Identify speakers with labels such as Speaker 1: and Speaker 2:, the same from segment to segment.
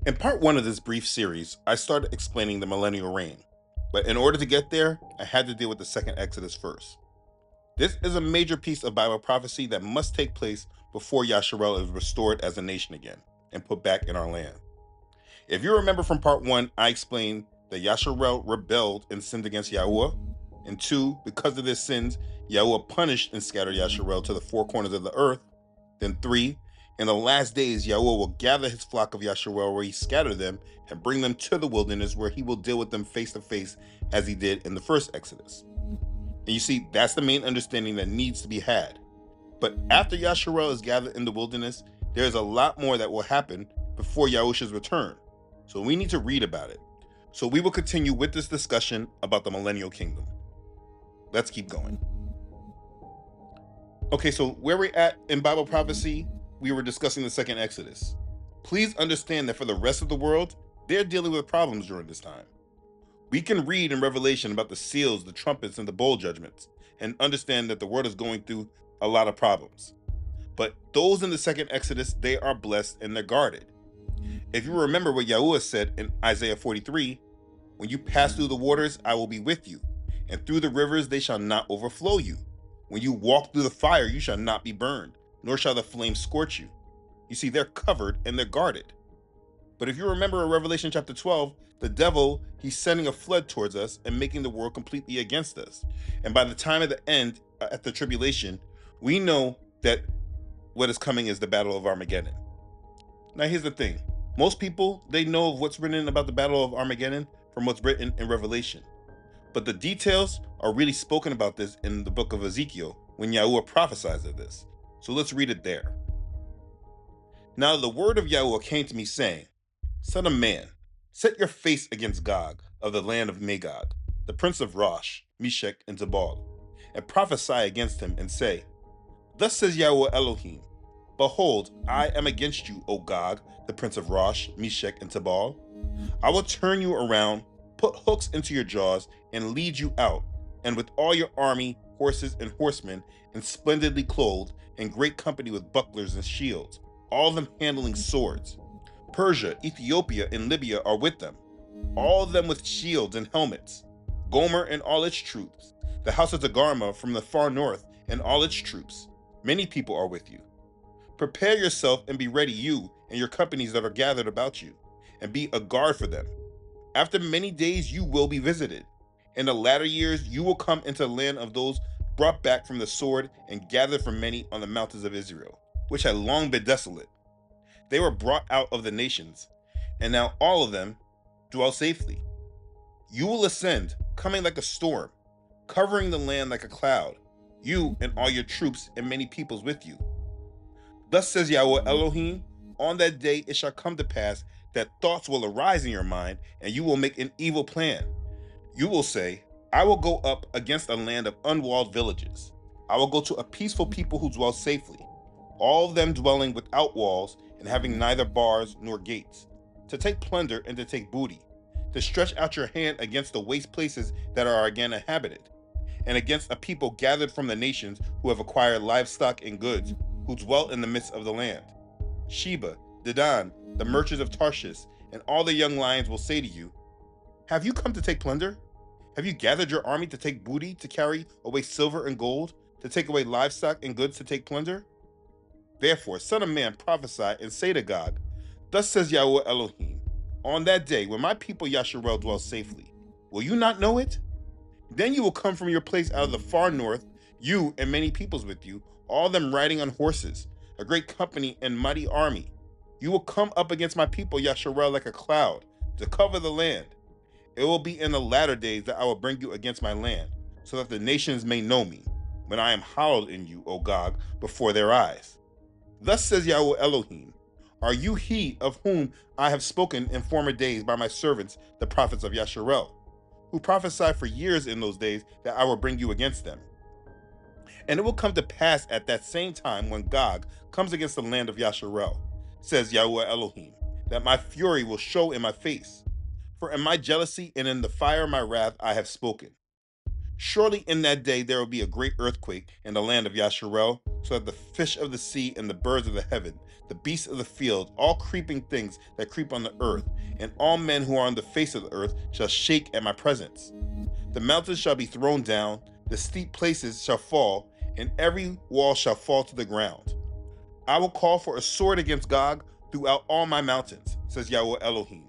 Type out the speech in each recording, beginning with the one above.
Speaker 1: In part one of this brief series, I started explaining the millennial reign, but in order to get there, I had to deal with the second Exodus first. This is a major piece of Bible prophecy that must take place before Yasharel is restored as a nation again and put back in our land. If you remember from part one, I explained that Yasharel rebelled and sinned against Yahuwah, and two, because of their sins, Yahuwah punished and scattered Yasharel to the four corners of the earth. Then three, in the last days, Yahuwah will gather his flock of Yasharel where he scattered them and bring them to the wilderness where he will deal with them face to face as he did in the first Exodus. And you see, that's the main understanding that needs to be had. But after Yasharel is gathered in the wilderness, there's a lot more that will happen before Yahusha's return. So we need to read about it. So we will continue with this discussion about the millennial kingdom. Let's keep going. Okay, so where we're at in Bible prophecy, we were discussing the second Exodus. Please understand that for the rest of the world, they're dealing with problems during this time. We can read in Revelation about the seals, the trumpets, and the bowl judgments, and understand that the world is going through a lot of problems. But those in the second Exodus, they are blessed and they're guarded. If you remember what Yahuwah said in Isaiah 43, when you pass through the waters, I will be with you, and through the rivers they shall not overflow you. When you walk through the fire, you shall not be burned, nor shall the flame scorch you. You see, they're covered and they're guarded. But if you remember in Revelation chapter 12, the devil, he's sending a flood towards us and making the world completely against us. And by the time of the end, at the tribulation, we know that what is coming is the battle of Armageddon. Now here's the thing. Most people, they know of what's written about the battle of Armageddon from what's written in Revelation. But the details are really spoken about this in the book of Ezekiel when Yahuwah prophesies of this. So let's read it there. Now the word of Yahuwah came to me saying, Son of man, set your face against Gog of the land of Magog, the prince of Rosh, Meshech, and Tubal, and prophesy against him and say, Thus says Yahuwah Elohim, Behold, I am against you, O Gog, the prince of Rosh, Meshech, and Tubal. I will turn you around, put hooks into your jaws, and lead you out, and with all your army, horses, and horsemen, and splendidly clothed, in great company with bucklers and shields, all of them handling swords. Persia, Ethiopia, and Libya are with them, all of them with shields and helmets. Gomer and all its troops, the house of Togarmah from the far north and all its troops. Many people are with you. Prepare yourself and be ready, you and your companies that are gathered about you, and be a guard for them. After many days you will be visited. In the latter years you will come into the land of those brought back from the sword and gathered from many on the mountains of Israel, which had long been desolate. They were brought out of the nations, and now all of them dwell safely. You will ascend, coming like a storm, covering the land like a cloud, you and all your troops and many peoples with you. Thus says Yahweh Elohim, on that day it shall come to pass that thoughts will arise in your mind, and you will make an evil plan. You will say, I will go up against a land of unwalled villages. I will go to a peaceful people who dwell safely, all of them dwelling without walls and having neither bars nor gates, to take plunder and to take booty, to stretch out your hand against the waste places that are again inhabited, and against a people gathered from the nations who have acquired livestock and goods, who dwell in the midst of the land. Sheba, Dedan, the merchants of Tarshish, and all the young lions will say to you, Have you come to take plunder? Have you gathered your army to take booty, to carry away silver and gold, to take away livestock and goods to take plunder? Therefore, son of man, prophesy and say to Gog, Thus says Yahweh Elohim, on that day when my people Yasharel dwell safely, will you not know it? Then you will come from your place out of the far north, you and many peoples with you, all of them riding on horses, a great company and mighty army. You will come up against my people Yasharel like a cloud, to cover the land. It will be in the latter days that I will bring you against my land, so that the nations may know me, when I am hallowed in you, O Gog, before their eyes. Thus says Yahweh Elohim, Are you he of whom I have spoken in former days by my servants, the prophets of Yasharel, who prophesied for years in those days that I will bring you against them? And it will come to pass at that same time when Gog comes against the land of Yasharel, says Yahweh Elohim, that my fury will show in my face. For in my jealousy and in the fire of my wrath I have spoken. Surely in that day there will be a great earthquake in the land of Yasharel, so that the fish of the sea and the birds of the heaven, the beasts of the field, all creeping things that creep on the earth, and all men who are on the face of the earth shall shake at my presence. The mountains shall be thrown down, the steep places shall fall, and every wall shall fall to the ground. I will call for a sword against Gog throughout all my mountains, says Yahweh Elohim.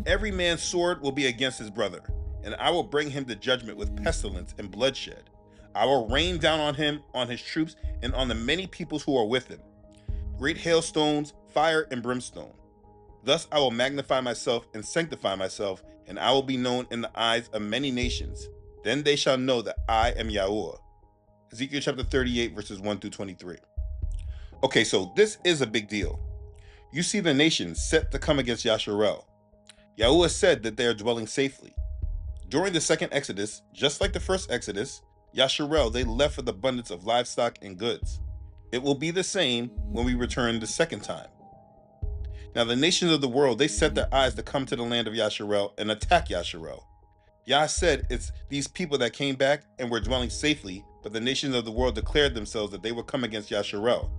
Speaker 1: Every man's sword will be against his brother, and I will bring him to judgment with pestilence and bloodshed. I will rain down on him, on his troops, and on the many peoples who are with him, great hailstones, fire, and brimstone. Thus I will magnify myself and sanctify myself, and I will be known in the eyes of many nations. Then they shall know that I am Yahweh. Ezekiel chapter 38, verses 1 through 23. Okay, so this is a big deal. You see the nations set to come against Yasharel. Yahweh said that they are dwelling safely. During the second Exodus, just like the first Exodus, Yasharel, they left with abundance of livestock and goods. It will be the same when we return the second time. Now the nations of the world, they set their eyes to come to the land of Yasharel and attack Yasharel. Yah said it's these people that came back and were dwelling safely, but the nations of the world declared themselves that they would come against Yasharel.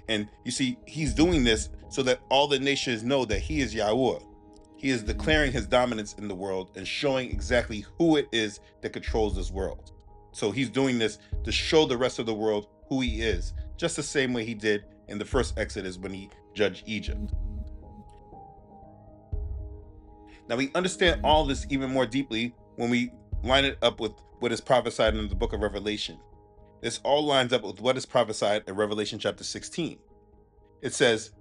Speaker 1: And you see, he's doing this so that all the nations know that he is Yahweh. He is declaring his dominance in the world and showing exactly who it is that controls this world. So he's doing this to show the rest of the world who he is, just the same way he did in the first Exodus when he judged Egypt. Now we understand all this even more deeply when we line it up with what is prophesied in the book of Revelation. This all lines up with what is prophesied in Revelation chapter 16. It says,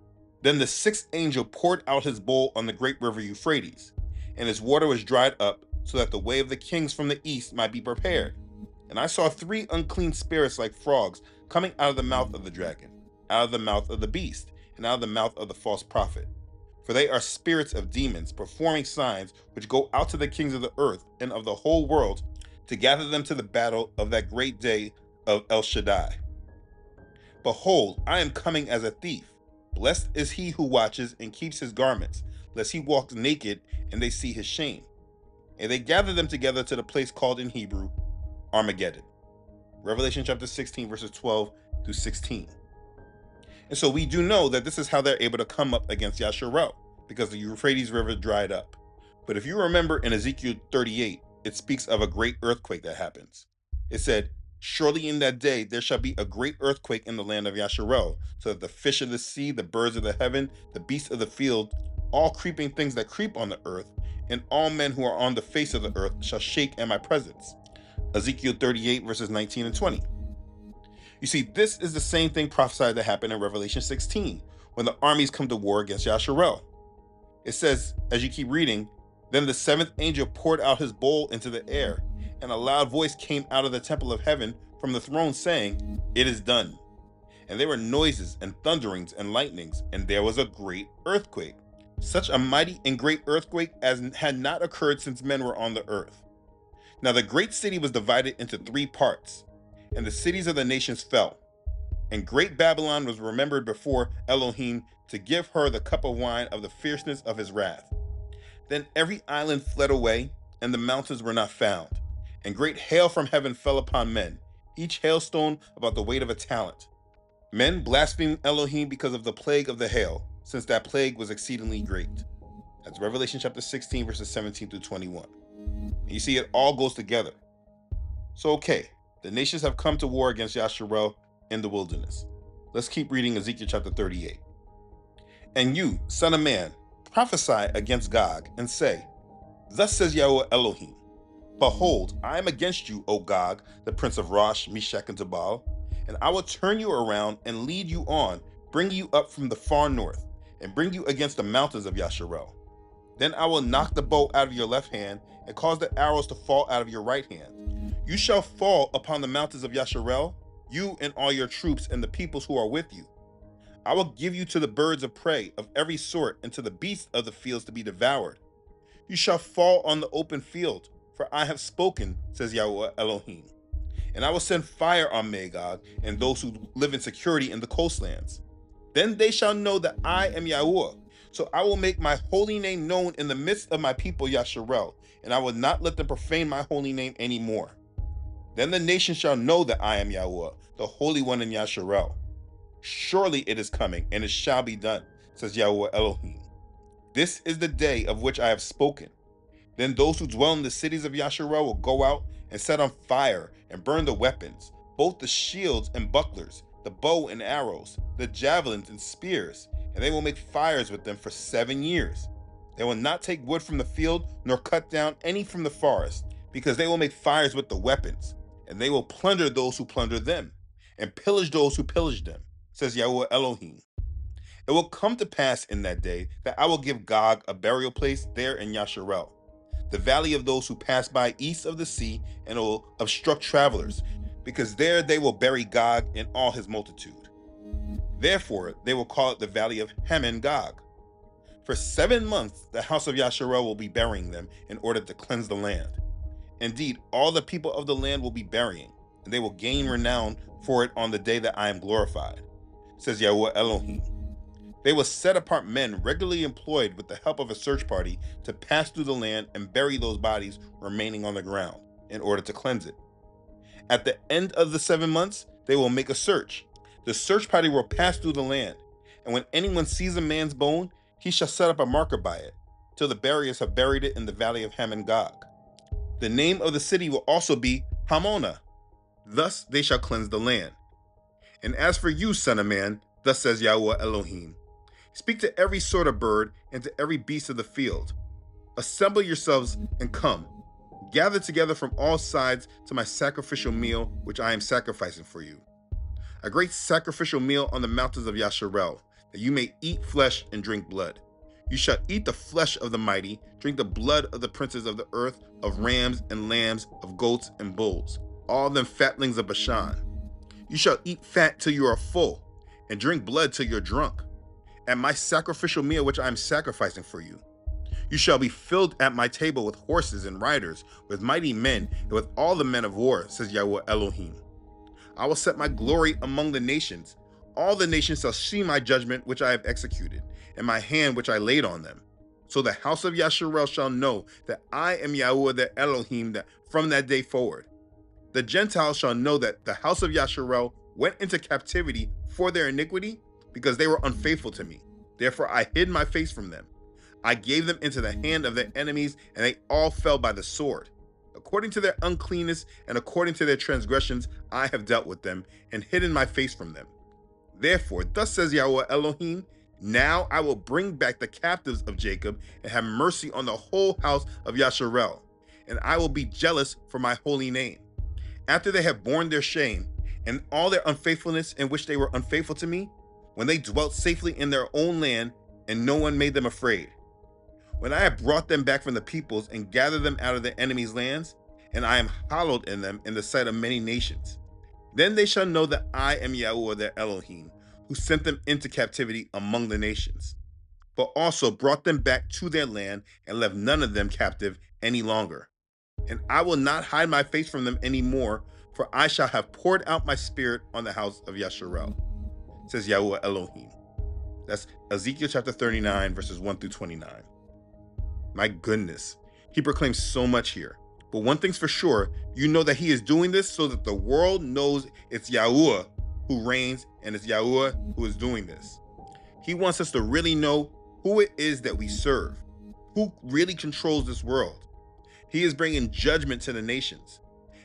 Speaker 1: "Then the sixth angel poured out his bowl on the great river Euphrates, and its water was dried up, so that the way of the kings from the east might be prepared. And I saw three unclean spirits like frogs coming out of the mouth of the dragon, out of the mouth of the beast, and out of the mouth of the false prophet. For they are spirits of demons, performing signs which go out to the kings of the earth and of the whole world to gather them to the battle of that great day of El Shaddai. Behold, I am coming as a thief. Blessed is he who watches and keeps his garments, lest he walk naked and they see his shame. And they gather them together to the place called in Hebrew Armageddon." Revelation chapter 16, verses 12 through 16. And so we do know that this is how they're able to come up against Yasharel, because the Euphrates River dried up. But if you remember in Ezekiel 38, it speaks of a great earthquake that happens. It said, "Surely in that day there shall be a great earthquake in the land of Yasharel, so that the fish of the sea, the birds of the heaven, the beasts of the field, all creeping things that creep on the earth, and all men who are on the face of the earth shall shake at my presence." Ezekiel 38, verses 19 and 20. You see, this is the same thing prophesied that happened in Revelation 16, when the armies come to war against Yasharel. It says, as you keep reading, "Then the seventh angel poured out his bowl into the air, and a loud voice came out of the temple of heaven from the throne saying, 'It is done.' And there were noises and thunderings and lightnings, and there was a great earthquake, such a mighty and great earthquake as had not occurred since men were on the earth. Now the great city was divided into three parts, and the cities of the nations fell. And great Babylon was remembered before Elohim to give her the cup of wine of the fierceness of his wrath. Then every island fled away, and the mountains were not found. And great hail from heaven fell upon men, each hailstone about the weight of a talent. Men blasphemed Elohim because of the plague of the hail, since that plague was exceedingly great." That's Revelation chapter 16, verses 17 through 21. And you see, it all goes together. So, okay, the nations have come to war against Yasharel in the wilderness. Let's keep reading Ezekiel chapter 38. "And you, son of man, prophesy against Gog, and say, 'Thus says Yahweh Elohim, Behold, I am against you, O Gog, the prince of Rosh, Meshach, and Tubal, and I will turn you around and lead you on, bring you up from the far north, and bring you against the mountains of Yasharel. Then I will knock the bow out of your left hand, and cause the arrows to fall out of your right hand. You shall fall upon the mountains of Yasharel, you and all your troops and the peoples who are with you. I will give you to the birds of prey of every sort, and to the beasts of the fields to be devoured. You shall fall on the open field, for I have spoken, says Yahweh Elohim. And I will send fire on Magog and those who live in security in the coastlands. Then they shall know that I am Yahweh. So I will make my holy name known in the midst of my people Yasharel, and I will not let them profane my holy name anymore. Then the nations shall know that I am Yahweh, the Holy One in Yasharel. Surely it is coming, and it shall be done, says Yahweh Elohim. This is the day of which I have spoken. Then those who dwell in the cities of Yasharel will go out and set on fire and burn the weapons, both the shields and bucklers, the bow and arrows, the javelins and spears, and they will make fires with them for 7 years. They will not take wood from the field, nor cut down any from the forest, because they will make fires with the weapons, and they will plunder those who plunder them, and pillage those who pillage them, says Yahweh Elohim. It will come to pass in that day that I will give Gog a burial place there in Yasharel, the valley of those who pass by east of the sea, and it will obstruct travelers, because there they will bury Gog in all his multitude. Therefore they will call it the valley of Hamon Gog. For 7 months the house of Yasharel will be burying them in order to cleanse the land. Indeed, all the people of the land will be burying, and they will gain renown for it on the day that I am glorified, says Yahweh Elohim. They will set apart men regularly employed with the help of a search party to pass through the land and bury those bodies remaining on the ground in order to cleanse it. At the end of the 7 months, they will make a search. The search party will pass through the land, and when anyone sees a man's bone, he shall set up a marker by it, till the buriers have buried it in the valley of Hamon Gog. The name of the city will also be Hamona. Thus they shall cleanse the land. And as for you, son of man, thus says Yahweh Elohim, speak to every sort of bird and to every beast of the field. Assemble yourselves and come. Gather together from all sides to my sacrificial meal, which I am sacrificing for you. A great sacrificial meal on the mountains of Yasharel, that you may eat flesh and drink blood. You shall eat the flesh of the mighty, drink the blood of the princes of the earth, of rams and lambs, of goats and bulls, all them fatlings of Bashan. You shall eat fat till you are full, and drink blood till you're drunk, at my sacrificial meal which I am sacrificing for you. You shall be filled at my table with horses and riders, with mighty men, and with all the men of war, says Yahweh Elohim. I will set my glory among the nations. All the nations shall see my judgment which I have executed, and my hand which I laid on them. So the house of Yasharel shall know that I am Yahweh the Elohim that from that day forward. The Gentiles shall know that the house of Yasharel went into captivity for their iniquity, because they were unfaithful to me. Therefore I hid my face from them. I gave them into the hand of their enemies, and they all fell by the sword. According to their uncleanness and according to their transgressions, I have dealt with them and hidden my face from them. Therefore, thus says Yahweh Elohim, now I will bring back the captives of Jacob and have mercy on the whole house of Yasharel, and I will be jealous for my holy name. After they have borne their shame and all their unfaithfulness in which they were unfaithful to me, when they dwelt safely in their own land and no one made them afraid, when I have brought them back from the peoples and gathered them out of their enemies' lands, and I am hallowed in them in the sight of many nations, then they shall know that I am Yahweh their Elohim, who sent them into captivity among the nations, but also brought them back to their land and left none of them captive any longer. And I will not hide my face from them any more, for I shall have poured out my spirit on the house of Yasharel, says Yahweh Elohim. That's Ezekiel chapter 39, verses 1 through 29. My goodness, he proclaims so much here. But one thing's for sure, you know that he is doing this so that the world knows it's Yahuwah who reigns and it's Yahuwah who is doing this. He wants us to really know who it is that we serve, who really controls this world. He is bringing judgment to the nations.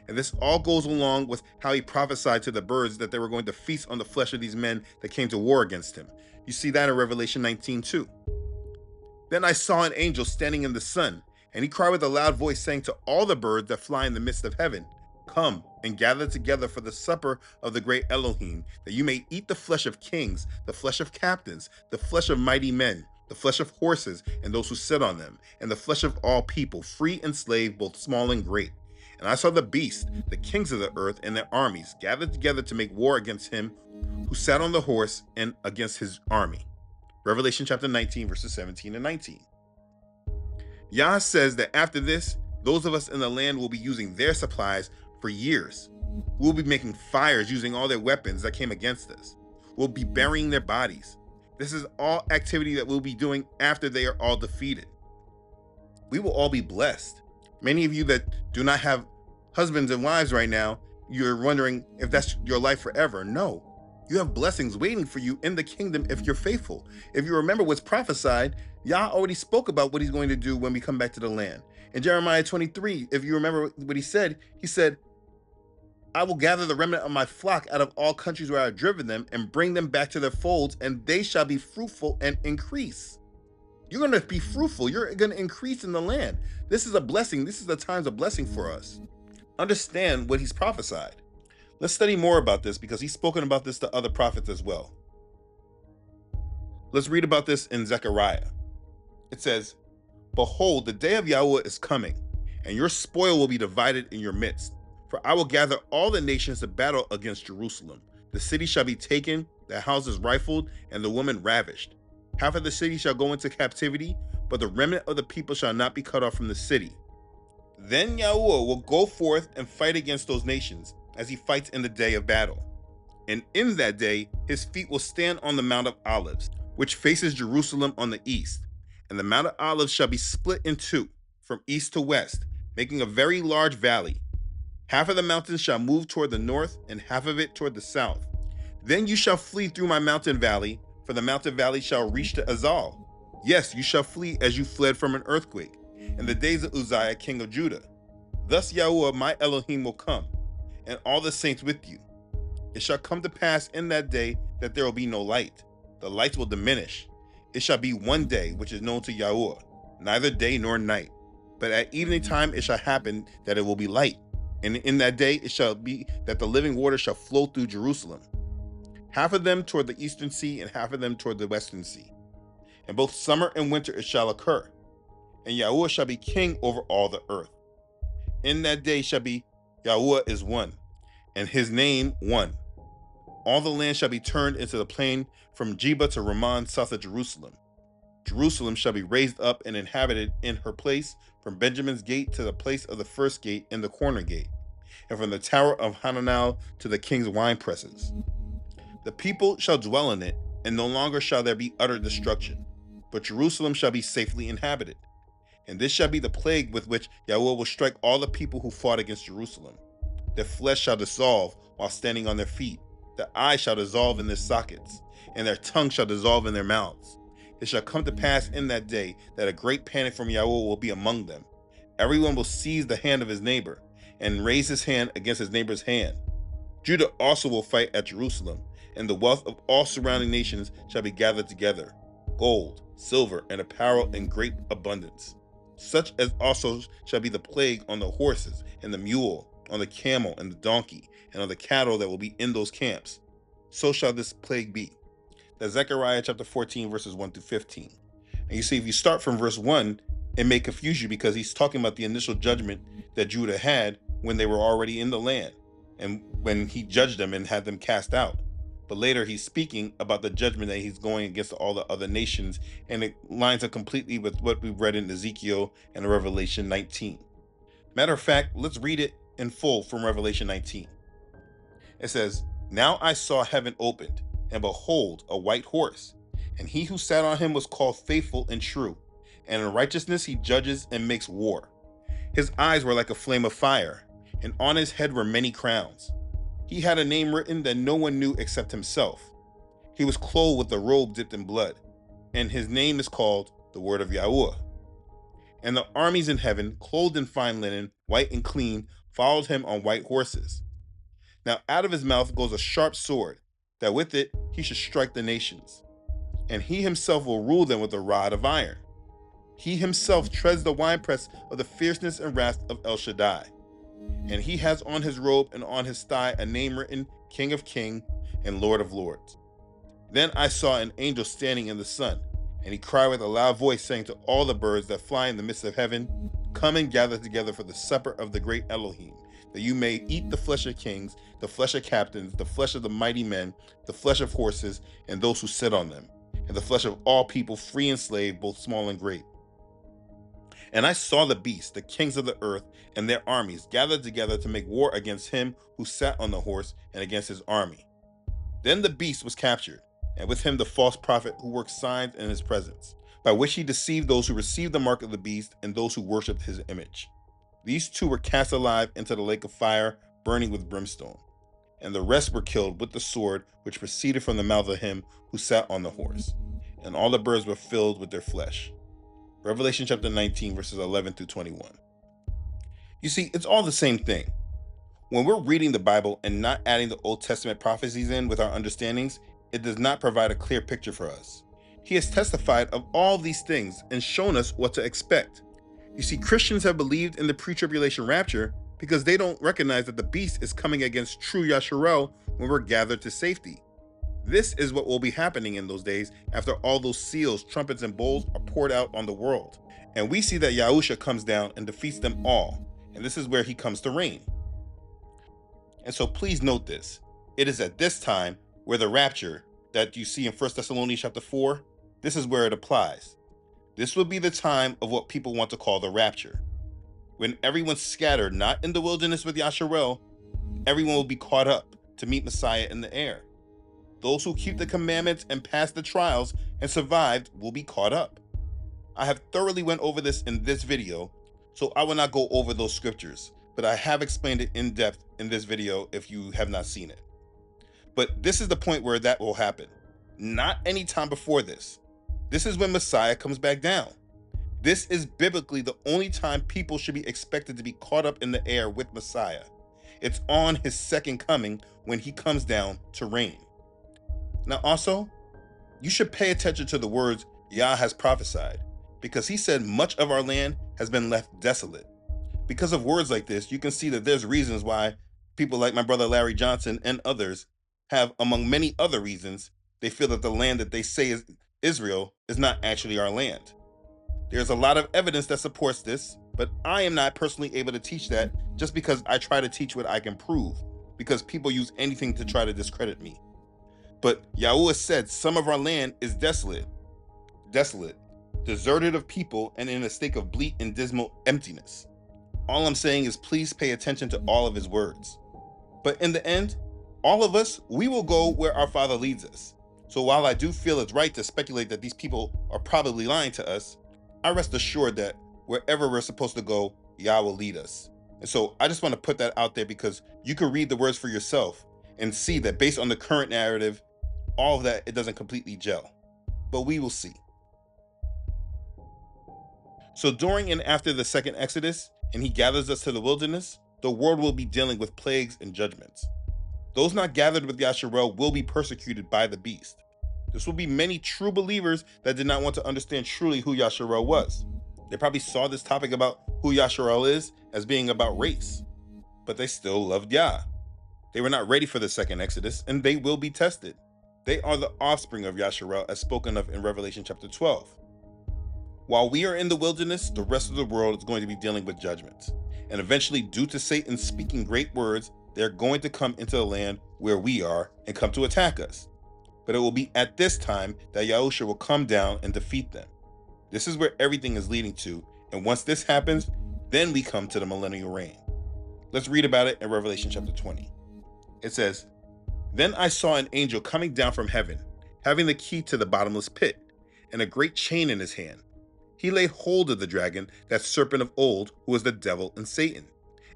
Speaker 1: And this all goes along with how he prophesied to the birds that they were going to feast on the flesh of these men that came to war against him. You see that in Revelation 19 too. Then I saw an angel standing in the sun, and he cried with a loud voice, saying to all the birds that fly in the midst of heaven, come and gather together for the supper of the great Elohim, that you may eat the flesh of kings, the flesh of captains, the flesh of mighty men, the flesh of horses and those who sit on them, and the flesh of all people, free and slave, both small and great. And I saw the beast, the kings of the earth and their armies, gathered together to make war against him who sat on the horse and against his army. Revelation chapter 19, verses 17 and 19. Yah says that after this, those of us in the land will be using their supplies for years. We'll be making fires using all their weapons that came against us. We'll be burying their bodies. This is all activity that we'll be doing after they are all defeated. We will all be blessed. Many of you that do not have Husbands and wives right now, you're wondering if that's your life forever. No. You have blessings waiting for you in the kingdom if you're faithful. If you remember what's prophesied, Yah already spoke about what he's going to do when we come back to the land. In Jeremiah 23, if you remember what he said, I will gather the remnant of my flock out of all countries where I have driven them and bring them back to their folds, and they shall be fruitful and increase. You're going to be fruitful. You're going to increase in the land. This is a blessing. This is the times of blessing for us. Understand what he's prophesied. Let's study more about this because he's spoken about this to other prophets as well. Let's read about this in Zechariah. It says, "Behold, the day of Yahweh is coming, and your spoil will be divided in your midst. For I will gather all the nations to battle against Jerusalem. The city shall be taken, the houses rifled, and the women ravished. Half of the city shall go into captivity, but the remnant of the people shall not be cut off from the city. Then Yahweh will go forth and fight against those nations, as he fights in the day of battle. And in that day his feet will stand on the Mount of Olives, which faces Jerusalem on the east. And the Mount of Olives shall be split in two, from east to west, making a very large valley. Half of the mountains shall move toward the north, and half of it toward the south. Then you shall flee through my mountain valley, for the mountain valley shall reach to Azal. Yes, you shall flee as you fled from an earthquake, in the days of Uzziah king of Judah. Thus Yahweh my Elohim will come, and all the saints with you. It shall come to pass in that day that there will be no light. The lights will diminish. It shall be one day which is known to Yahweh, neither day nor night. But at evening time it shall happen that it will be light. And in that day it shall be that the living water shall flow through Jerusalem, half of them toward the eastern sea and half of them toward the western sea. And both summer and winter it shall occur. And Yahweh shall be king over all the earth. In that day shall be Yahweh is one, and his name one. All the land shall be turned into the plain from Jeba to Ramon south of Jerusalem. Jerusalem shall be raised up and inhabited in her place, from Benjamin's gate to the place of the first gate and the corner gate, and from the tower of Hananel to the king's wine presses. The people shall dwell in it, and no longer shall there be utter destruction, but Jerusalem shall be safely inhabited. And this shall be the plague with which Yahweh will strike all the people who fought against Jerusalem. Their flesh shall dissolve while standing on their feet. Their eyes shall dissolve in their sockets, and their tongue shall dissolve in their mouths. It shall come to pass in that day that a great panic from Yahweh will be among them. Everyone will seize the hand of his neighbor and raise his hand against his neighbor's hand. Judah also will fight at Jerusalem, and the wealth of all surrounding nations shall be gathered together, gold, silver, and apparel in great abundance. Such as also shall be the plague on the horses and the mule, on the camel and the donkey, and on the cattle that will be in those camps. So shall this plague be." That's Zechariah chapter 14, verses 1 through 15. And you see, if you start from verse 1, it may confuse you because he's talking about the initial judgment that Judah had when they were already in the land and when he judged them and had them cast out. But later he's speaking about the judgment that he's going against all the other nations, and it lines up completely with what we read in Ezekiel and Revelation 19. Matter of fact, let's read it in full from Revelation 19. It says, "Now I saw heaven opened, and behold, a white horse, and he who sat on him was called Faithful and True, and in righteousness he judges and makes war. His eyes were like a flame of fire, and on his head were many crowns. He had a name written that no one knew except himself. He was clothed with a robe dipped in blood, and his name is called the Word of Yahweh. And the armies in heaven, clothed in fine linen, white and clean, followed him on white horses. Now out of his mouth goes a sharp sword, that with it he should strike the nations. And he himself will rule them with a rod of iron. He himself treads the winepress of the fierceness and wrath of El Shaddai. And he has on his robe and on his thigh a name written, King of Kings and Lord of Lords. Then I saw an angel standing in the sun, and he cried with a loud voice, saying to all the birds that fly in the midst of heaven, Come and gather together for the supper of the great Elohim, that you may eat the flesh of kings, the flesh of captains, the flesh of the mighty men, the flesh of horses, and those who sit on them, and the flesh of all people, free and slave, both small and great. And I saw the beasts, the kings of the earth, and their armies gathered together to make war against him who sat on the horse and against his army. Then the beast was captured, and with him the false prophet who worked signs in his presence, by which he deceived those who received the mark of the beast and those who worshipped his image. These two were cast alive into the lake of fire, burning with brimstone. And the rest were killed with the sword which proceeded from the mouth of him who sat on the horse. And all the birds were filled with their flesh. Revelation chapter 19, verses 11 through 21. You see, it's all the same thing. When we're reading the Bible and not adding the Old Testament prophecies in with our understandings, it does not provide a clear picture for us. He has testified of all these things and shown us what to expect. You see, Christians have believed in the pre-tribulation rapture because they don't recognize that the beast is coming against true Yasharel when we're gathered to safety. This is what will be happening in those days after all those seals, trumpets, and bowls are poured out on the world. And we see that Yahusha comes down and defeats them all, and this is where he comes to reign. And so please note this. It is at this time where the rapture that you see in 1 Thessalonians chapter 4, this is where it applies. This will be the time of what people want to call the rapture. When everyone's scattered, not in the wilderness with Yasharel, everyone will be caught up to meet Messiah in the air. Those who keep the commandments and pass the trials and survived will be caught up. I have thoroughly went over this in this video, so I will not go over those scriptures, but I have explained it in depth in this video if you have not seen it. But this is the point where that will happen. Not any time before this. This is when Messiah comes back down. This is biblically the only time people should be expected to be caught up in the air with Messiah. It's on his second coming when he comes down to reign. Now also, you should pay attention to the words Yah has prophesied, because he said much of our land has been left desolate. Because of words like this, you can see that there's reasons why people like my brother Larry Johnson and others have, among many other reasons, they feel that the land that they say is Israel is not actually our land. There's a lot of evidence that supports this, but I am not personally able to teach that just because I try to teach what I can prove, because people use anything to try to discredit me. But Yahuwah said some of our land is desolate, deserted of people, and in a state of bleak and dismal emptiness. All I'm saying is please pay attention to all of his words. But in the end, all of us, we will go where our Father leads us. So while I do feel it's right to speculate that these people are probably lying to us, I rest assured that wherever we're supposed to go, Yah will lead us. And so I just want to put that out there because you can read the words for yourself and see that based on the current narrative, all of that, it doesn't completely gel. But we will see. So during and after the second Exodus, and he gathers us to the wilderness, the world will be dealing with plagues and judgments. Those not gathered with Yasharel will be persecuted by the beast. This will be many true believers that did not want to understand truly who Yasharel was. They probably saw this topic about who Yasharel is as being about race, but they still loved Yah. They were not ready for the second Exodus, and they will be tested. They are the offspring of Yasharel as spoken of in Revelation chapter 12. While we are in the wilderness, the rest of the world is going to be dealing with judgments. And eventually, due to Satan speaking great words, they're going to come into the land where we are and come to attack us. But it will be at this time that Yahusha will come down and defeat them. This is where everything is leading to, and once this happens, then we come to the millennial reign. Let's read about it in Revelation chapter 20. It says, "Then I saw an angel coming down from heaven, having the key to the bottomless pit, and a great chain in his hand. He laid hold of the dragon, that serpent of old, who is the devil and Satan,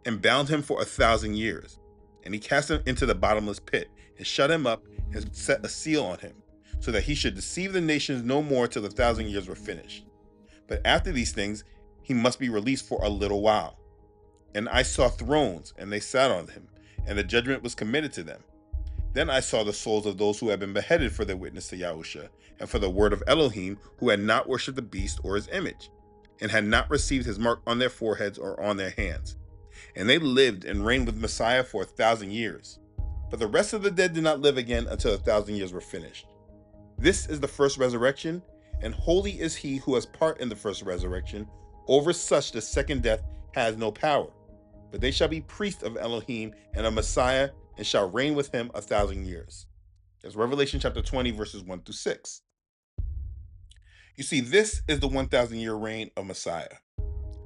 Speaker 1: and bound him for 1,000 years. And he cast him into the bottomless pit, and shut him up, and set a seal on him, so that he should deceive the nations no more till the 1,000 years were finished. But after these things, he must be released for a little while. And I saw thrones, and they sat on them, and the judgment was committed to them. Then I saw the souls of those who had been beheaded for their witness to Yahusha, and for the word of Elohim, who had not worshipped the beast or his image, and had not received his mark on their foreheads or on their hands. And they lived and reigned with Messiah for 1,000 years. But the rest of the dead did not live again until 1,000 years were finished. This is the first resurrection, and holy is he who has part in the first resurrection. Over such the second death has no power. But they shall be priests of Elohim and of Messiah, and shall reign with him 1,000 years. That's Revelation chapter 20, verses 1 through 6. You see, this is the 1,000-year reign of Messiah.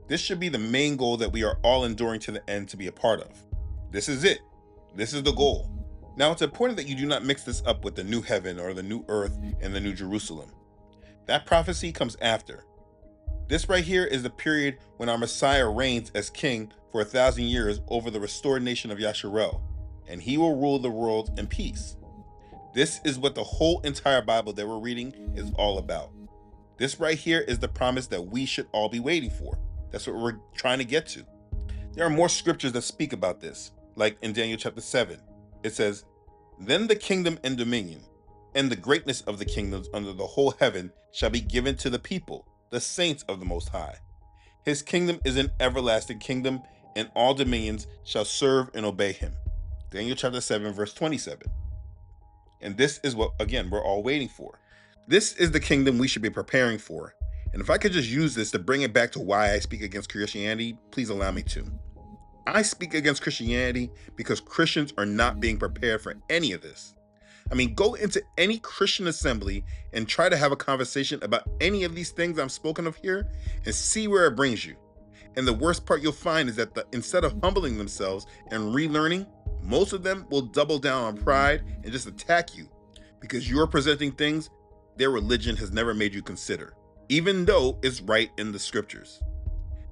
Speaker 1: This should be the main goal that we are all enduring to the end to be a part of. This is it. This is the goal. Now, it's important that you do not mix this up with the new heaven or the new earth and the new Jerusalem. That prophecy comes after. This right here is the period when our Messiah reigns as king for 1,000 years over the restored nation of Yasharel, and he will rule the world in peace. This is what the whole entire Bible that we're reading is all about. This right here is the promise that we should all be waiting for. That's what we're trying to get to. There are more scriptures that speak about this, like in Daniel chapter 7. It says, "Then the kingdom and dominion, and the greatness of the kingdoms under the whole heaven shall be given to the people, the saints of the Most High. His kingdom is an everlasting kingdom, and all dominions shall serve and obey him." Daniel chapter 7, verse 27. And this is what, again, we're all waiting for. This is the kingdom we should be preparing for. And if I could just use this to bring it back to why I speak against Christianity, please allow me to. I speak against Christianity because Christians are not being prepared for any of this. I mean, go into any Christian assembly and try to have a conversation about any of these things I'm spoken of here and see where it brings you. And the worst part you'll find is that instead of humbling themselves and relearning, most of them will double down on pride and just attack you because you're presenting things their religion has never made you consider, even though it's right in the scriptures.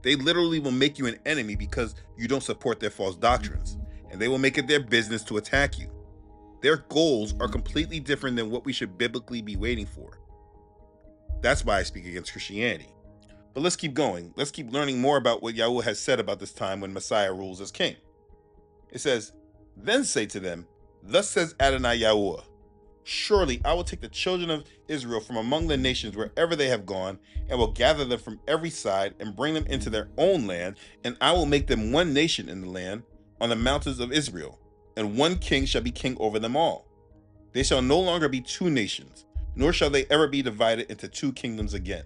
Speaker 1: They literally will make you an enemy because you don't support their false doctrines, and they will make it their business to attack you. Their goals are completely different than what we should biblically be waiting for. That's why I speak against Christianity. But let's keep going. Let's keep learning more about what Yahuwah has said about this time when Messiah rules as king. It says, "Then say to them, Thus says Adonai Yahuwah, surely I will take the children of Israel from among the nations wherever they have gone, and will gather them from every side and bring them into their own land, and I will make them one nation in the land on the mountains of Israel, and one king shall be king over them all. They shall no longer be two nations, nor shall they ever be divided into two kingdoms again.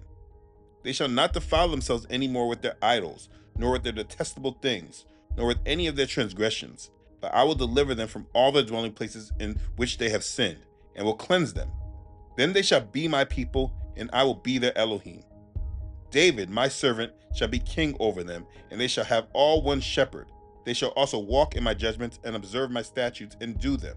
Speaker 1: They shall not defile themselves any more with their idols, nor with their detestable things, nor with any of their transgressions, but I will deliver them from all the dwelling places in which they have sinned, and will cleanse them. Then they shall be my people, and I will be their Elohim. David, my servant, shall be king over them, and they shall have all one shepherd. They shall also walk in my judgments and observe my statutes and do them.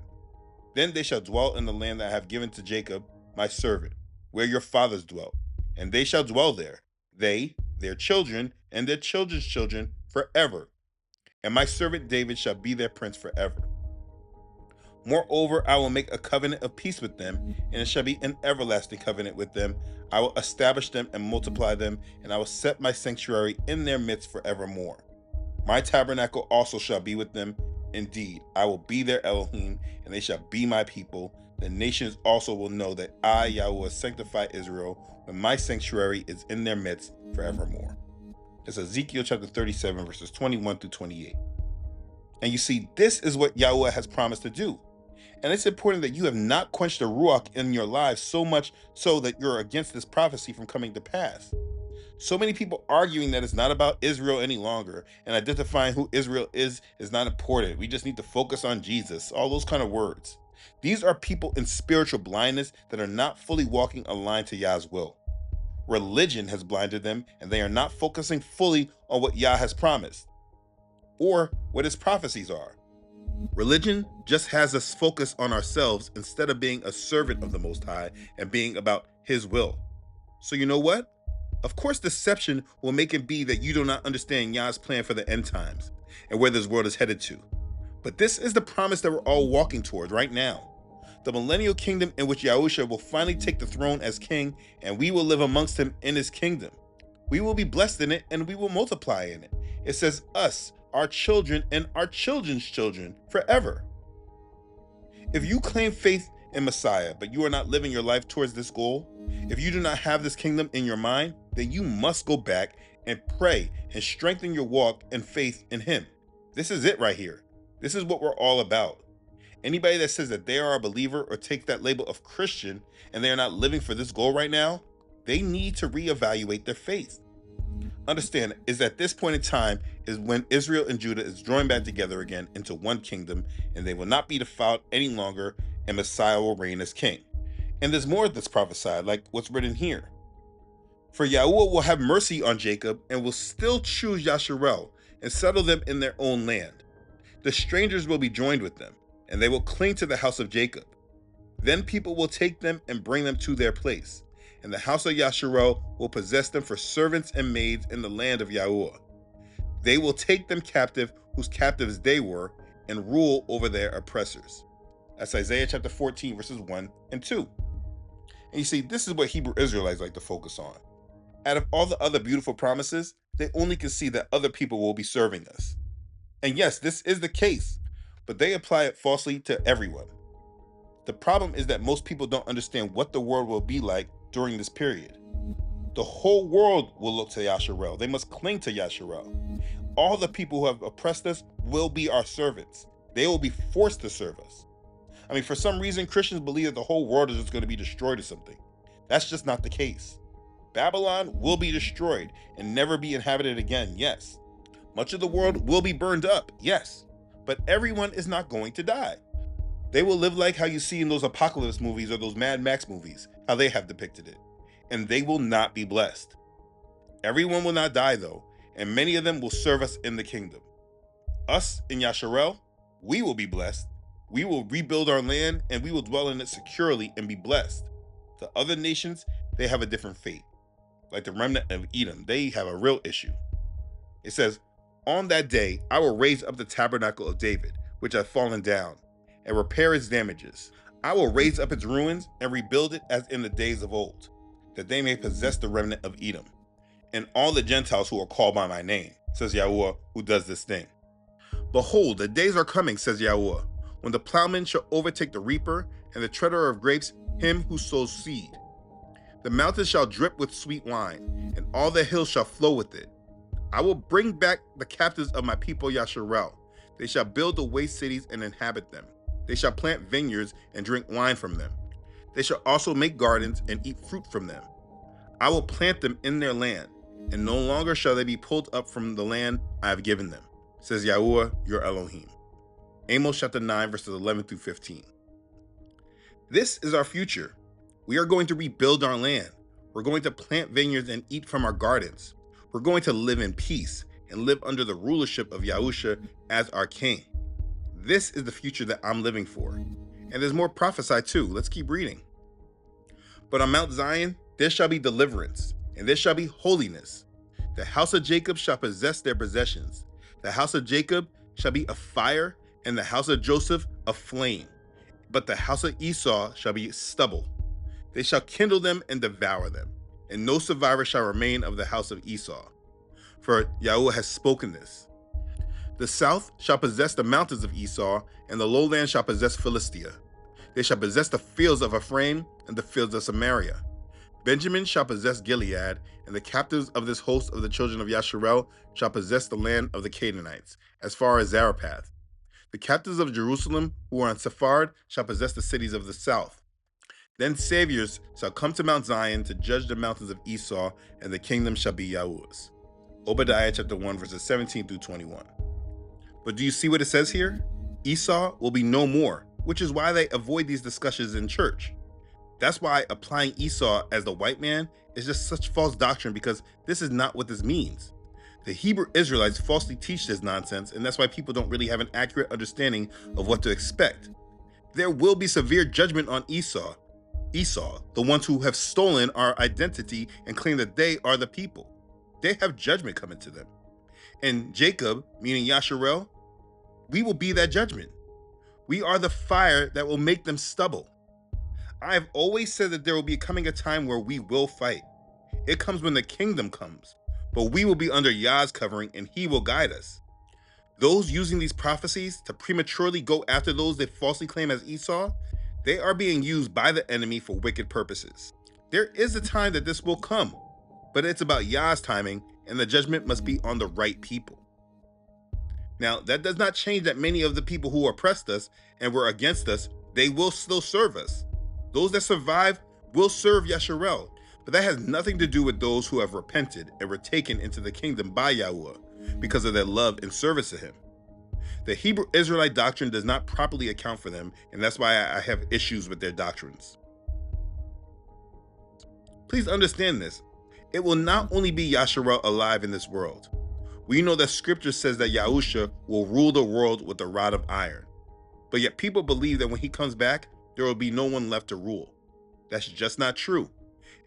Speaker 1: Then they shall dwell in the land that I have given to Jacob, my servant, where your fathers dwelt, and they shall dwell there, they, their children, and their children's children forever. And my servant David shall be their prince forever. Moreover, I will make a covenant of peace with them, and it shall be an everlasting covenant with them. I will establish them and multiply them, and I will set my sanctuary in their midst forevermore. My tabernacle also shall be with them. Indeed, I will be their Elohim, and they shall be my people. The nations also will know that I, Yahuwah, sanctify Israel, when my sanctuary is in their midst forevermore." It's Ezekiel chapter 37, verses 21 through 28. And you see, this is what Yahuwah has promised to do. And it's important that you have not quenched the Ruach in your lives so much so that you're against this prophecy from coming to pass. So many people arguing that it's not about Israel any longer, and identifying who Israel is not important. We just need to focus on Jesus, all those kind of words. These are people in spiritual blindness that are not fully walking aligned to Yah's will. Religion has blinded them, and they are not focusing fully on what Yah has promised, or what his prophecies are. Religion just has us focus on ourselves instead of being a servant of the Most High and being about his will. So you know what? Of course, deception will make it be that you do not understand Yah's plan for the end times and where this world is headed to. But this is the promise that we're all walking towards right now. The millennial kingdom in which Yahusha will finally take the throne as king, and we will live amongst him in his kingdom. We will be blessed in it, and we will multiply in it. It says us, our children, and our children's children forever. If you claim faith in Messiah, but you are not living your life towards this goal, if you do not have this kingdom in your mind, then you must go back and pray and strengthen your walk and faith in him. This is it right here. This is what we're all about. Anybody that says that they are a believer or take that label of Christian and they are not living for this goal right now, they need to reevaluate their faith. Understand is that this point in time is when Israel and Judah is joined back together again into one kingdom, and they will not be defiled any longer, and Messiah will reign as king. And there's more that's prophesied, like what's written here. For Yahuwah will have mercy on Jacob and will still choose Yasharel and settle them in their own land. The strangers will be joined with them, and they will cling to the house of Jacob. Then people will take them and bring them to their place, and the house of Yasharel will possess them for servants and maids in the land of Yahuwah. They will take them captive, whose captives they were, and rule over their oppressors. That's Isaiah chapter 14, verses 1 and 2. And you see, this is what Hebrew Israelites like to focus on. Out of all the other beautiful promises, they only can see that other people will be serving us. And yes, this is the case, but they apply it falsely to everyone. The problem is that most people don't understand what the world will be like during this period. The whole world will look to Yasharel. They must cling to Yasharel. All the people who have oppressed us will be our servants. They will be forced to serve us. I mean, for some reason, Christians believe that the whole world is just going to be destroyed or something. That's just not the case. Babylon will be destroyed and never be inhabited again, yes. Much of the world will be burned up, yes. But everyone is not going to die. They will live like how you see in those apocalypse movies or those Mad Max movies, how they have depicted it. And they will not be blessed. Everyone will not die though, and many of them will serve us in the kingdom. Us in Yasharel, we will be blessed. We will rebuild our land and we will dwell in it securely and be blessed. The other nations, they have a different fate. Like the remnant of Edom, they have a real issue. It says, on that day, I will raise up the tabernacle of David, which hath fallen down, and repair its damages. I will raise up its ruins and rebuild it as in the days of old, that they may possess the remnant of Edom, and all the Gentiles who are called by my name, says Yahuwah, who does this thing. Behold, the days are coming, says Yahuwah, when the plowman shall overtake the reaper, and the treader of grapes him who sows seed. The mountains shall drip with sweet wine, and all the hills shall flow with it. I will bring back the captives of my people Yasharel. They shall build the waste cities and inhabit them. They shall plant vineyards and drink wine from them. They shall also make gardens and eat fruit from them. I will plant them in their land, and no longer shall they be pulled up from the land I have given them, says Yahuwah, your Elohim. Amos chapter 9, verses 11 through 15. This is our future. We are going to rebuild our land. We're going to plant vineyards and eat from our gardens. We're going to live in peace and live under the rulership of Yahusha as our king. This is the future that I'm living for. And there's more prophesied too. Let's keep reading. But on Mount Zion, there shall be deliverance, and there shall be holiness. The house of Jacob shall possess their possessions. The house of Jacob shall be a fire, and the house of Joseph a flame. But the house of Esau shall be stubble. They shall kindle them and devour them, and no survivor shall remain of the house of Esau. For Yahuwah has spoken this. The south shall possess the mountains of Esau, and the lowland shall possess Philistia. They shall possess the fields of Ephraim and the fields of Samaria. Benjamin shall possess Gilead, and the captives of this host of the children of Yasharel shall possess the land of the Canaanites, as far as Zarephath. The captives of Jerusalem who are on Sephard shall possess the cities of the south. Then saviors shall come to Mount Zion to judge the mountains of Esau, and the kingdom shall be Yahuwah's. Obadiah chapter 1, verses 17 through 21. But do you see what it says here? Esau will be no more, which is why they avoid these discussions in church. That's why applying Esau as the white man is just such false doctrine, because this is not what this means. The Hebrew Israelites falsely teach this nonsense, and that's why people don't really have an accurate understanding of what to expect. There will be severe judgment on Esau, the ones who have stolen our identity and claim that they are the people. They have judgment coming to them. And Jacob, meaning Yasharel, we will be that judgment. We are the fire that will make them stubble. I have always said that there will be coming a time where we will fight. It comes when the kingdom comes, but we will be under Yah's covering and he will guide us. Those using these prophecies to prematurely go after those they falsely claim as Esau, they are being used by the enemy for wicked purposes. There is a time that this will come, but it's about Yah's timing, and the judgment must be on the right people. Now, that does not change that many of the people who oppressed us and were against us, they will still serve us. Those that survive will serve Yasharel, but that has nothing to do with those who have repented and were taken into the kingdom by Yahuwah because of their love and service to him. The Hebrew Israelite doctrine does not properly account for them, and that's why I have issues with their doctrines. Please understand this. It will not only be Yasharel alive in this world. We know that scripture says that Yahusha will rule the world with a rod of iron. But yet people believe that when he comes back, there will be no one left to rule. That's just not true.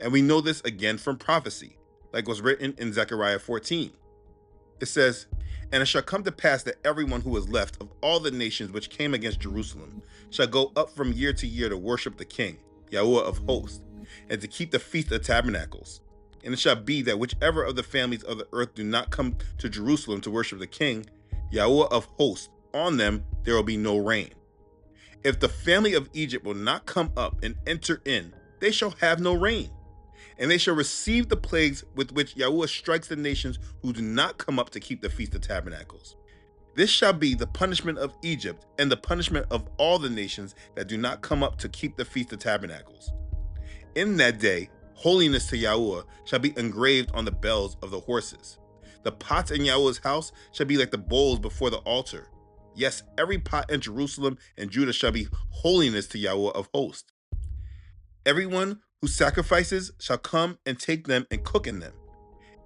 Speaker 1: And we know this again from prophecy, like was written in Zechariah 14. It says, "And it shall come to pass that everyone who is left of all the nations which came against Jerusalem shall go up from year to year to worship the King, Yahuwah of hosts, and to keep the Feast of Tabernacles. And it shall be that whichever of the families of the earth do not come to Jerusalem to worship the King, Yahuwah of hosts, on them there will be no rain. If the family of Egypt will not come up and enter in, they shall have no rain. And they shall receive the plagues with which Yahuwah strikes the nations who do not come up to keep the Feast of Tabernacles. This shall be the punishment of Egypt and the punishment of all the nations that do not come up to keep the Feast of Tabernacles. In that day, holiness to Yahuwah shall be engraved on the bells of the horses. The pots in Yahuwah's house shall be like the bowls before the altar. Yes, every pot in Jerusalem and Judah shall be holiness to Yahuwah of hosts. Everyone who sacrifices shall come and take them and cook in them.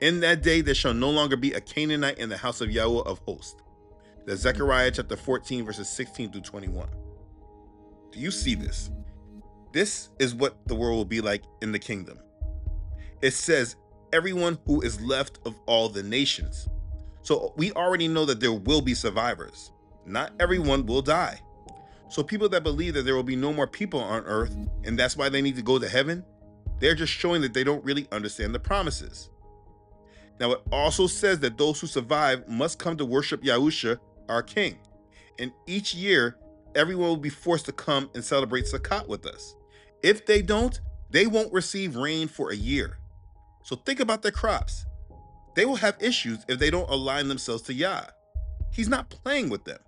Speaker 1: In that day there shall no longer be a Canaanite in the house of Yahuwah of hosts." That's Zechariah chapter 14, verses 16 through 21. Do you see this? This is what the world will be like in the kingdom. It says, everyone who is left of all the nations. So we already know that there will be survivors. Not everyone will die. So people that believe that there will be no more people on earth, and that's why they need to go to heaven, they're just showing that they don't really understand the promises. Now it also says that those who survive must come to worship Yahusha, our King. And each year, everyone will be forced to come and celebrate Sukkot with us. If they don't, they won't receive rain for a year. So think about their crops. They will have issues if they don't align themselves to Yah. He's not playing with them.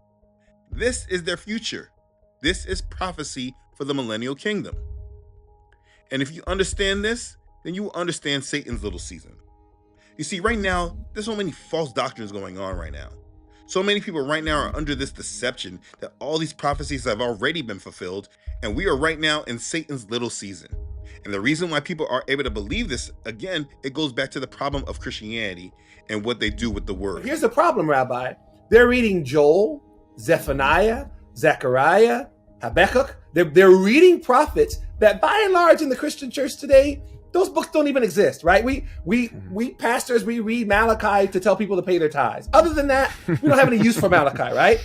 Speaker 1: This is their future. This is prophecy for the millennial kingdom. And if you understand this, then you will understand Satan's little season. You see, right now, there's so many false doctrines going on right now. So many people right now are under this deception that all these prophecies have already been fulfilled, and we are right now in Satan's little season. And the reason why people are able to believe this, again, it goes back to the problem of Christianity and what they do with the word.
Speaker 2: Here's the problem, Rabbi. They're reading Joel, Zephaniah, Zechariah, Habakkuk. They're reading prophets that by and large in the Christian church today, those books don't even exist, right? We pastors, we read Malachi to tell people to pay their tithes. Other than that, we don't have any use for Malachi, right?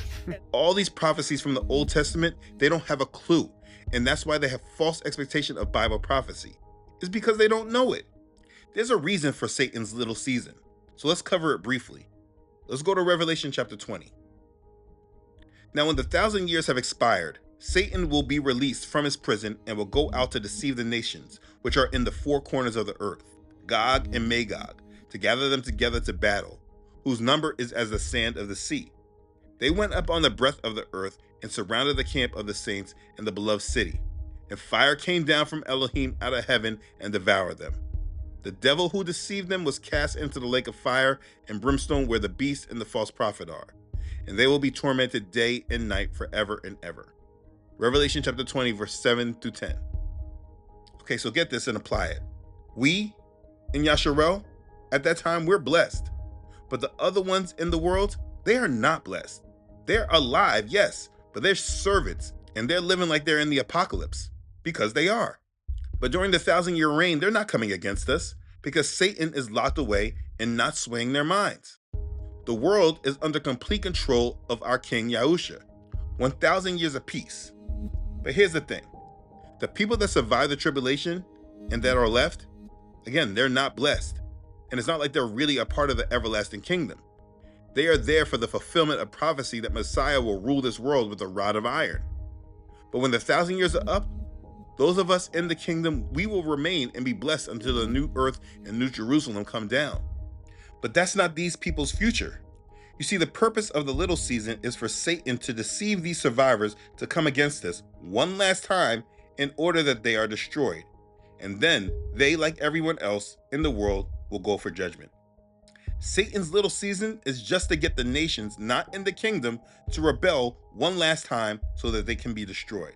Speaker 1: All these prophecies from the Old Testament, they don't have a clue. And that's why they have false expectation of Bible prophecy. It's because they don't know it. There's a reason for Satan's little season. So let's cover it briefly. Let's go to Revelation chapter 20. Now, when the 1,000 years have expired, Satan will be released from his prison and will go out to deceive the nations, which are in the four corners of the earth, Gog and Magog, to gather them together to battle, whose number is as the sand of the sea. They went up on the breadth of the earth and surrounded the camp of the saints and the beloved city. And fire came down from Elohim out of heaven and devoured them. The devil who deceived them was cast into the lake of fire and brimstone where the beast and the false prophet are. And they will be tormented day and night forever and ever. Revelation chapter 20, verse 7 through 10. Okay, so get this and apply it. We in Yasharel, at that time, we're blessed. But the other ones in the world, they are not blessed. They're alive, yes, but they're servants, and they're living like they're in the apocalypse, because they are. But during the 1,000-year reign, they're not coming against us, because Satan is locked away and not swaying their minds. The world is under complete control of our King Yahusha. 1,000 years of peace. But here's the thing. The people that survive the tribulation and that are left, again, they're not blessed. And it's not like they're really a part of the everlasting kingdom. They are there for the fulfillment of prophecy that Messiah will rule this world with a rod of iron. But when the 1,000 years are up, those of us in the kingdom, we will remain and be blessed until the new earth and new Jerusalem come down. But that's not these people's future. You see, the purpose of the little season is for Satan to deceive these survivors to come against us one last time in order that they are destroyed. And then they, like everyone else in the world, will go for judgment. Satan's little season is just to get the nations not in the kingdom to rebel one last time so that they can be destroyed.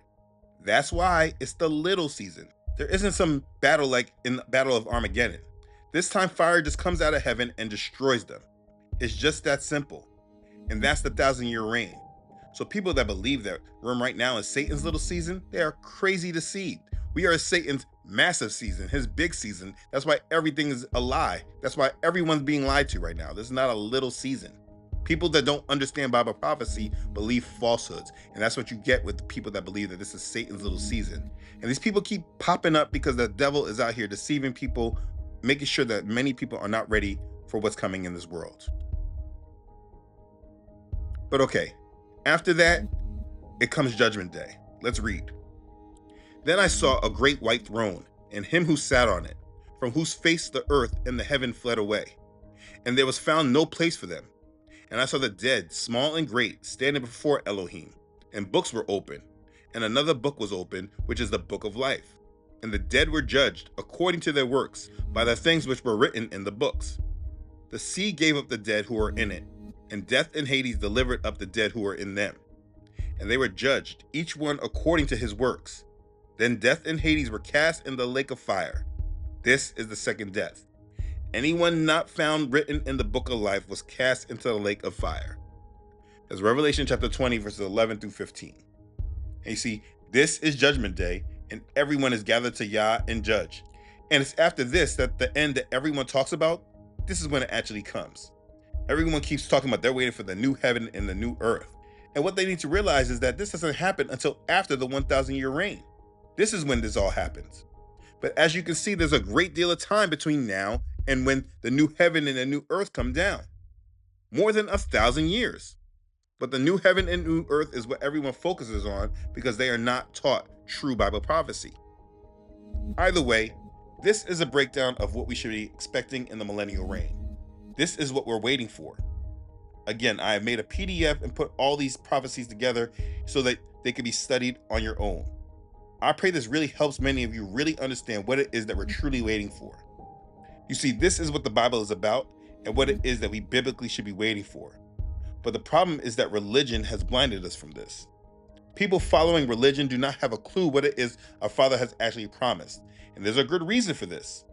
Speaker 1: That's why it's the little season. There isn't some battle like in the Battle of Armageddon. This time fire just comes out of heaven and destroys them. It's just that simple. And that's the 1,000-year reign. So people that believe that we're right now in Satan's little season, they are crazy deceived. We are Satan's massive season, his big season. That's why everything is a lie. That's why everyone's being lied to right now. This is not a little season. People that don't understand Bible prophecy believe falsehoods. And that's what you get with the people that believe that this is Satan's little season. And these people keep popping up because the devil is out here deceiving people, making sure that many people are not ready for what's coming in this world. But okay, after that, it comes Judgment Day. Let's read. Then I saw a great white throne, and him who sat on it, from whose face the earth and the heaven fled away. And there was found no place for them. And I saw the dead, small and great, standing before Elohim, and books were open. And another book was opened, which is the book of life. And the dead were judged according to their works, by the things which were written in the books. The sea gave up the dead who were in it, and death and Hades delivered up the dead who were in them. And they were judged, each one according to his works. Then death and Hades were cast in the lake of fire. This is the second death. Anyone not found written in the book of life was cast into the lake of fire. That's Revelation chapter 20, verses 11 through 15. And you see, this is Judgment Day, and everyone is gathered to Yah and judge. And it's after this that the end that everyone talks about, this is when it actually comes. Everyone keeps talking about they're waiting for the new heaven and the new earth. And what they need to realize is that this doesn't happen until after the 1,000-year reign. This is when this all happens. But as you can see, there's a great deal of time between now and when the new heaven and the new earth come down. More than 1,000 years. But the new heaven and new earth is what everyone focuses on because they are not taught true Bible prophecy. Either way, this is a breakdown of what we should be expecting in the millennial reign. This is what we're waiting for. Again, I have made a PDF and put all these prophecies together so that they can be studied on your own. I pray this really helps many of you really understand what it is that we're truly waiting for. You see, this is what the Bible is about and what it is that we biblically should be waiting for. But the problem is that religion has blinded us from this. People following religion do not have a clue what it is our Father has actually promised. And there's a good reason for this.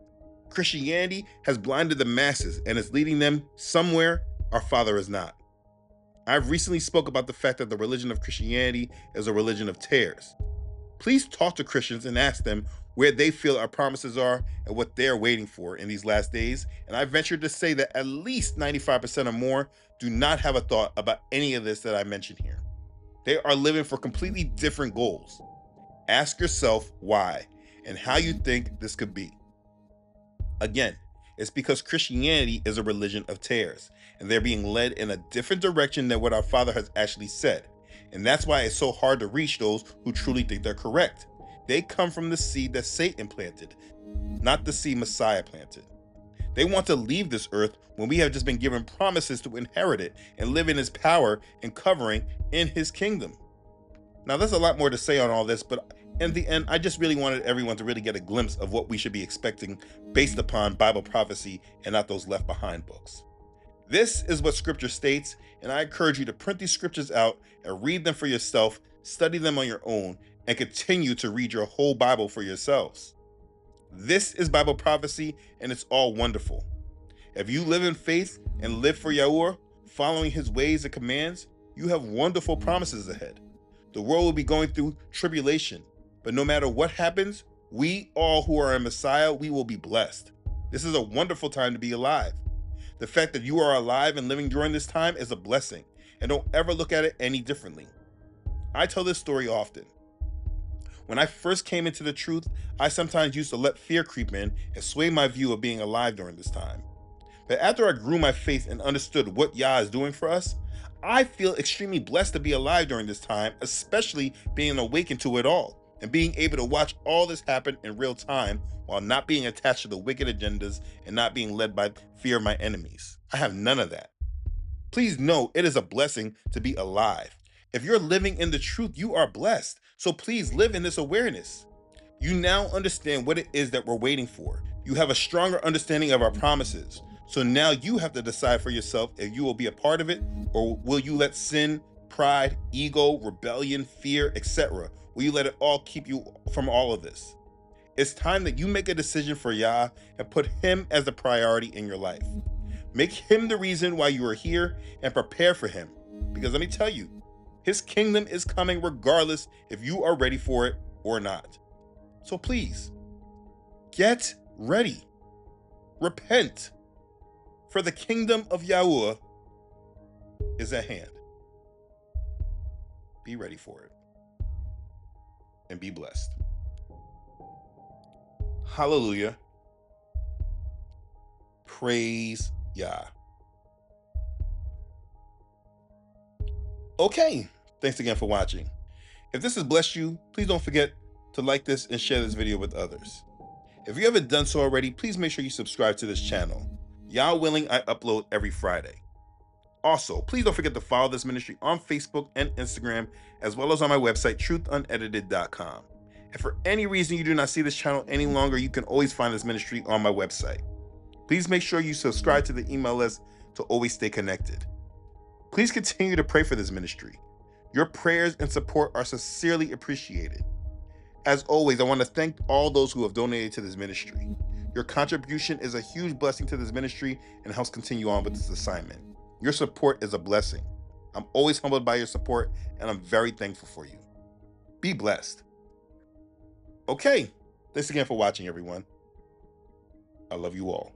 Speaker 1: Christianity has blinded the masses and is leading them somewhere our Father is not. I've recently spoke about the fact that the religion of Christianity is a religion of tares. Please talk to Christians and ask them where they feel our promises are and what they're waiting for in these last days. And I venture to say that at least 95% or more do not have a thought about any of this that I mentioned here. They are living for completely different goals. Ask yourself why and how you think this could be. Again, it's because Christianity is a religion of tares, and they're being led in a different direction than what our Father has actually said. And that's why it's so hard to reach those who truly think they're correct. They come from the seed that Satan planted, not the seed Messiah planted. They want to leave this earth when we have just been given promises to inherit it and live in his power and covering in his kingdom. Now, there's a lot more to say on all this, but in the end, I just really wanted everyone to really get a glimpse of what we should be expecting based upon Bible prophecy and not those left behind books. This is what scripture states, and I encourage you to print these scriptures out and read them for yourself, study them on your own, and continue to read your whole Bible for yourselves. This is Bible prophecy, and it's all wonderful. If you live in faith and live for Yahuwah, following his ways and commands, you have wonderful promises ahead. The world will be going through tribulation, but no matter what happens, we all who are in Messiah, we will be blessed. This is a wonderful time to be alive. The fact that you are alive and living during this time is a blessing, and don't ever look at it any differently. I tell this story often. When I first came into the truth, I sometimes used to let fear creep in and sway my view of being alive during this time. But after I grew my faith and understood what Yah is doing for us, I feel extremely blessed to be alive during this time, especially being awakened to it all and being able to watch all this happen in real time while not being attached to the wicked agendas and not being led by fear of my enemies. I have none of that. Please know it is a blessing to be alive. If you're living in the truth, you are blessed. So please live in this awareness. You now understand what it is that we're waiting for. You have a stronger understanding of our promises. So now you have to decide for yourself if you will be a part of it, or will you let sin, pride, ego, rebellion, fear, etc. Will you let it all keep you from all of this? It's time that you make a decision for Yah and put him as the priority in your life. Make him the reason why you are here and prepare for him. Because let me tell you, his kingdom is coming regardless if you are ready for it or not. So please, Get ready. Repent, for the kingdom of Yahuwah is at hand. Be ready for it. And be blessed. Hallelujah. Praise Yah. Okay, thanks again for watching. If this has blessed you, please don't forget to like this and share this video with others. If you haven't done so already, please make sure you subscribe to this channel. Yah willing, I upload every Friday. Also, please don't forget to follow this ministry on Facebook and Instagram, as well as on my website, truthunedited.com. If for any reason you do not see this channel any longer, you can always find this ministry on my website. Please make sure you subscribe to the email list to always stay connected. Please continue to pray for this ministry. Your prayers and support are sincerely appreciated. As always, I want to thank all those who have donated to this ministry. Your contribution is a huge blessing to this ministry and helps continue on with this assignment. Your support is a blessing. I'm always humbled by your support, and I'm very thankful for you. Be blessed. Okay, thanks again for watching, everyone. I love you all.